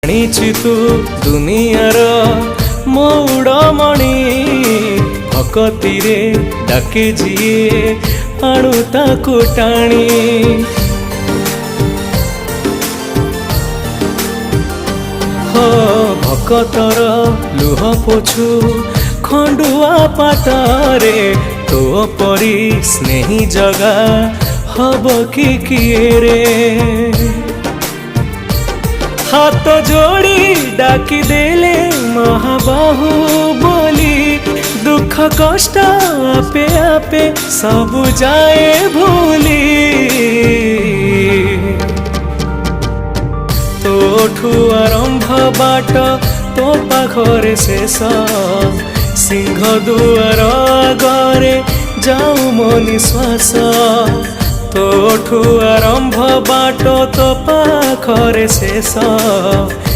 जानिछु तू दुनियार मौड़मणि भक्ति रे डाके जिए आणु ताकु टाणी भक्तर लुह पोछु खंडुआ पातारे तो परी स्नेही जगा हब कि किए रे हाथ जोड़ी डाकी देले महाबाहु बोली दुख कष्ट आपे आपे सब जाए भूली तोठू आरंभ बाट तो पाखरे शेष सिंह दुआर आगरे जाऊ मो निश्वास तोठू आरंभ बाट तो पाखरे शेष